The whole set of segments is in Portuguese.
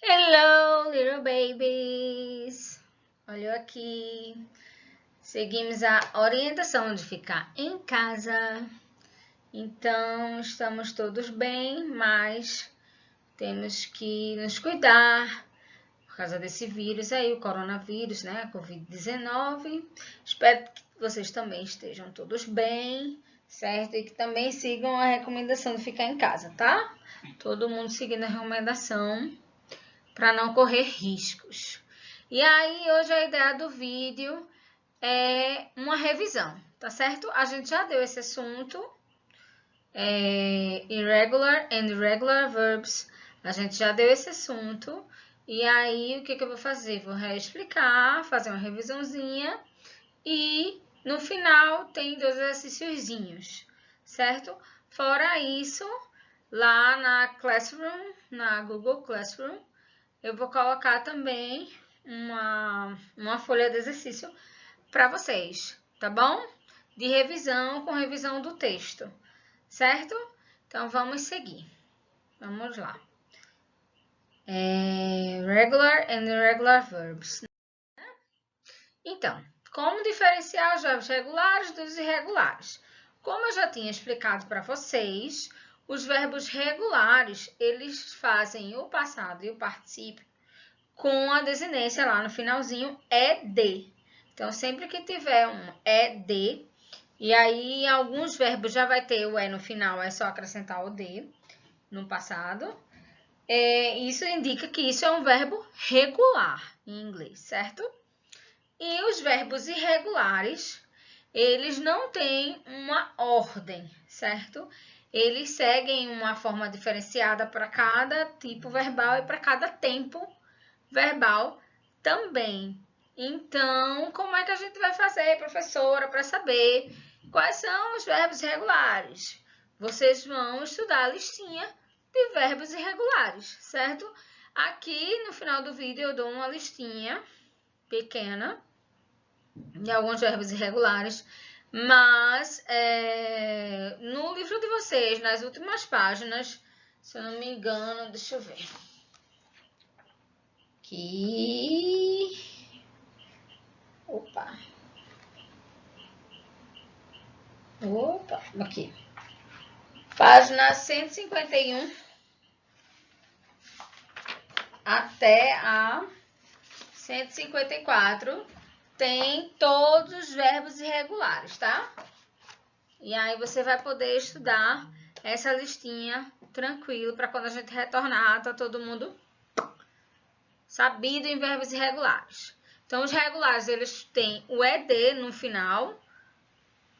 Hello, little babies! Olha eu aqui. Seguimos a orientação de ficar em casa. Então, estamos todos bem, mas temos que nos cuidar por causa desse vírus aí, o coronavírus, né? A Covid-19. Espero que vocês também estejam todos bem, certo? E que também sigam a recomendação de ficar em casa, tá? Todo mundo seguindo a recomendação para não correr riscos. E aí, hoje a ideia do vídeo é uma revisão, tá certo? A gente já deu esse assunto, irregular and irregular verbs, a gente já deu esse assunto. E aí, o que eu vou fazer? Vou reexplicar, fazer uma revisãozinha e no final tem 2 exercíciozinhos, certo? Fora isso, lá na Classroom, na Google Classroom, eu vou colocar também uma folha de exercício para vocês, tá bom? De revisão, com revisão do texto, certo? Então, vamos seguir. Vamos lá. Regular and irregular verbs. Então, como diferenciar os verbos regulares dos irregulares? Como eu já tinha explicado para vocês, os verbos regulares, eles fazem o passado e o particípio com a desinência lá no finalzinho ed. Então, sempre que tiver um ed, e aí em alguns verbos já vai ter o no final, é só acrescentar o d no passado. Isso indica que isso é um verbo regular em inglês, certo? E os verbos irregulares, eles não têm uma ordem, certo? Eles seguem uma forma diferenciada para cada tipo verbal e para cada tempo verbal também. Então, como é que a gente vai fazer, professora, para saber quais são os verbos irregulares? Vocês vão estudar a listinha de verbos irregulares, certo? Aqui no final do vídeo eu dou uma listinha pequena de alguns verbos irregulares, mas no livro de vocês, nas últimas páginas, se eu não me engano, deixa eu ver. Aqui. Opa, aqui. Página 151 até a 154 tem todos os verbos irregulares, tá? E aí você vai poder estudar essa listinha tranquilo para quando a gente retornar, tá todo mundo sabido em verbos irregulares. Então, os regulares, eles têm o ed no final,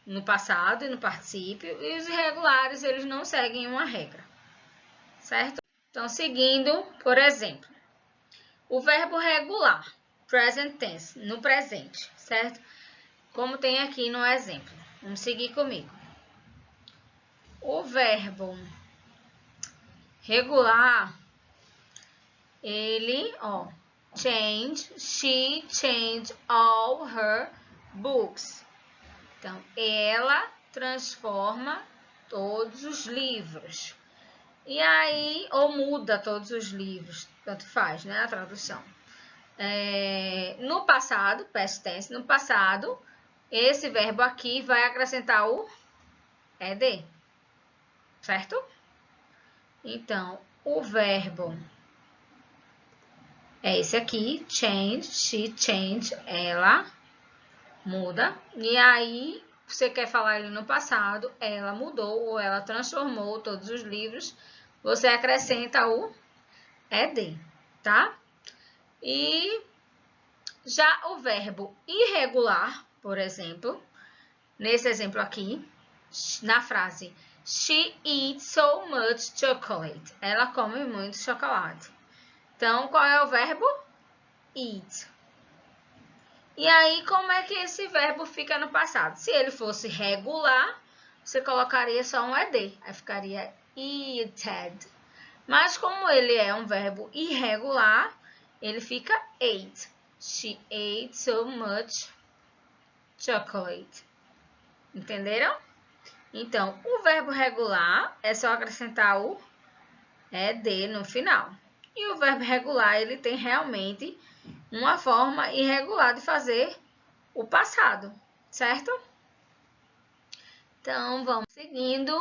no passado e no particípio, e os irregulares, eles não seguem uma regra, certo? Então, seguindo, por exemplo, o verbo regular, present tense, no presente, certo? Como tem aqui no exemplo. Vamos seguir comigo. O verbo regular, ele, she changed all her books. Então, ela transforma todos os livros. E aí, ou muda todos os livros, tanto faz, né, a tradução. No passado, past tense, no passado, esse verbo aqui vai acrescentar o ed, certo? Então, o verbo é esse aqui, change, she changed, ela muda. E aí, você quer falar ele no passado, ela mudou ou ela transformou todos os livros, você acrescenta o ed, tá? E já o verbo irregular, por exemplo, nesse exemplo aqui, na frase She eats so much chocolate. Ela come muito chocolate. Então, qual é o verbo? Eat. E aí, como é que esse verbo fica no passado? Se ele fosse regular, você colocaria só um ed. Aí ficaria eated. Mas como ele é um verbo irregular, ele fica ate. She ate so much chocolate. Entenderam? Então, o verbo regular é só acrescentar o ed no final. E o verbo regular, ele tem realmente uma forma irregular de fazer o passado, certo? Então, vamos seguindo.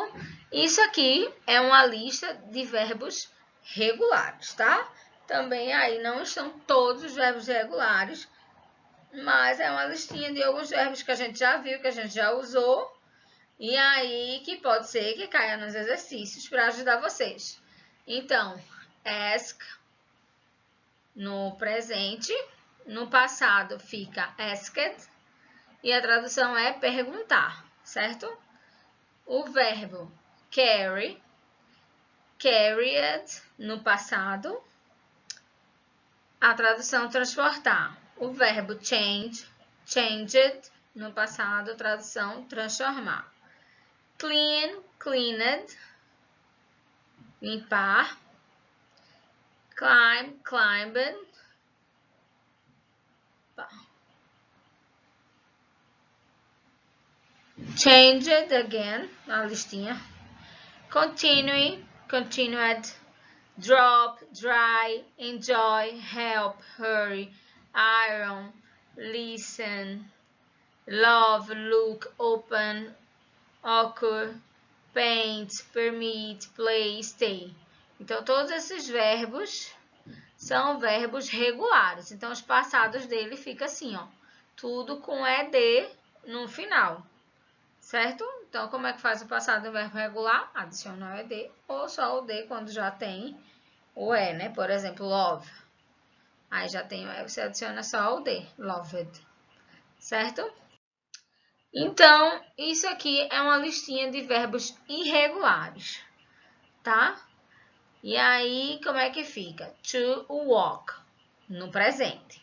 Isso aqui é uma lista de verbos regulares, tá? Também aí não estão todos os verbos regulares, mas é uma listinha de alguns verbos que a gente já viu, que a gente já usou, e aí que pode ser que caia nos exercícios para ajudar vocês. Então, ask no presente, no passado fica asked, e a tradução é perguntar, certo? O verbo carry, carried no passado, a tradução transportar. O verbo change, changed no passado, tradução transformar. Clean, cleaned, limpar. Climb, climbed. Changed again, na listinha. Continue, continued. Drop, dry, enjoy, help, hurry, iron, listen, love, look, open, occur, paint, permit, play, stay. Então, todos esses verbos são verbos regulares. Então, os passados dele fica assim, ó. Tudo com ED no final, certo? Então, como é que faz o passado do verbo regular? Adiciona o ED ou só o D quando já tem o E, né? Por exemplo, love. Aí já tem o E, você adiciona só o D, loved, certo? Então, isso aqui é uma listinha de verbos irregulares, tá? E aí, como é que fica? To walk, no presente.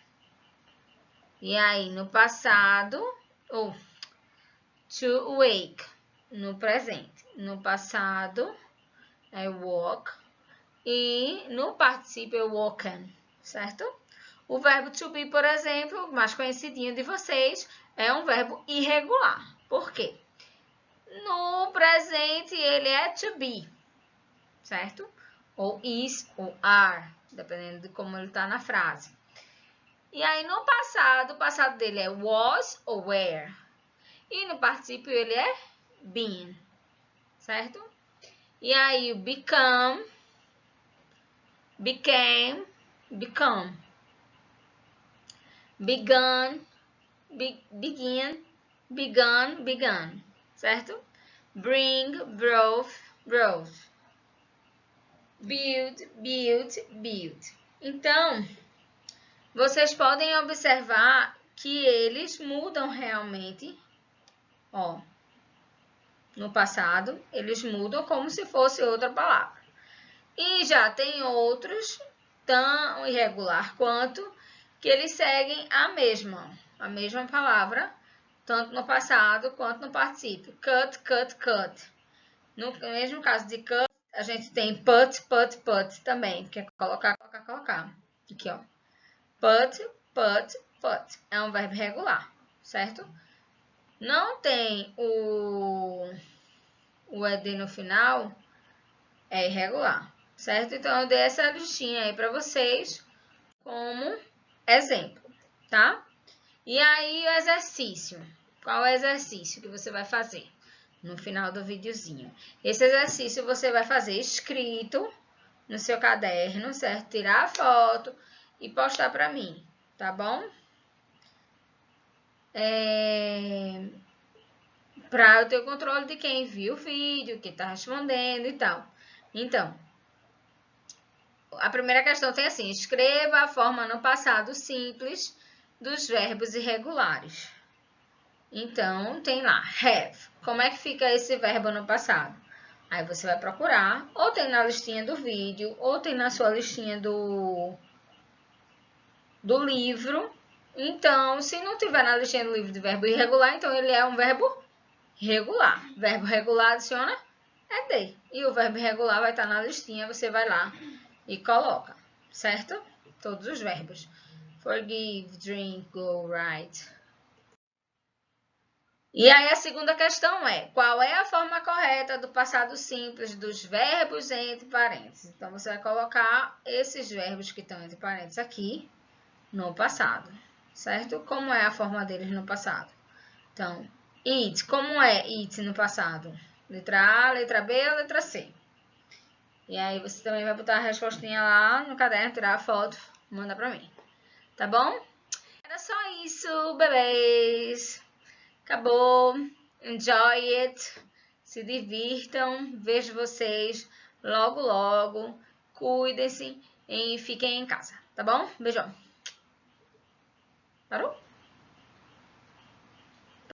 E aí, no passado, ou to wake, no presente. No passado, é walk. E no particípio, é woken, certo? O verbo to be, por exemplo, o mais conhecidinho de vocês, é um verbo irregular. Por quê? No presente, ele é to be, certo? Ou is ou are, dependendo de como ele está na frase. E aí, no passado, o passado dele é was ou were. E no particípio, ele é been, certo? E aí, o become, became, become. Begun, begin, begun, begun, certo? Bring, brought, brought. Build, built, built. Então, vocês podem observar que eles mudam realmente, ó, no passado, eles mudam como se fosse outra palavra. E já tem outros, tão irregular quanto, que eles seguem a mesma palavra, tanto no passado quanto no particípio. Cut, cut, cut. No mesmo caso de cut, a gente tem put, put, put também, que é colocar, colocar, colocar. Aqui, ó. Put, put, put. É um verbo regular, certo? Não tem o ED no final, é irregular, certo? Então, eu dei essa listinha aí para vocês como exemplo, tá? E aí, o exercício. Qual é o exercício que você vai fazer no final do videozinho? Esse exercício você vai fazer escrito no seu caderno, certo? Tirar a foto e postar para mim, tá bom? Para eu ter o controle de quem viu o vídeo, que está respondendo e tal. Então, a primeira questão tem assim: escreva a forma no passado simples dos verbos irregulares. Então, tem lá, have. Como é que fica esse verbo no passado? Aí você vai procurar, ou tem na listinha do vídeo, ou tem na sua listinha do livro. Então, se não tiver na listinha do livro de verbo irregular, então ele é um verbo regular. Verbo regular adiciona ED. E o verbo irregular vai estar na listinha, você vai lá e coloca, certo? Todos os verbos. Forgive, drink, go, write. E aí a segunda questão é, qual é a forma correta do passado simples dos verbos entre parênteses? Então, você vai colocar esses verbos que estão entre parênteses aqui no passado, certo? Como é a forma deles no passado? Então, eat, como é eat no passado? Letra A, letra B ou letra C? E aí você também vai botar a respostinha lá no caderno, tirar a foto, manda pra mim. Tá bom? Era só isso, bebês. Acabou. Enjoy it. Se divirtam. Vejo vocês logo, logo. Cuidem-se e fiquem em casa. Tá bom? Beijão. Parou?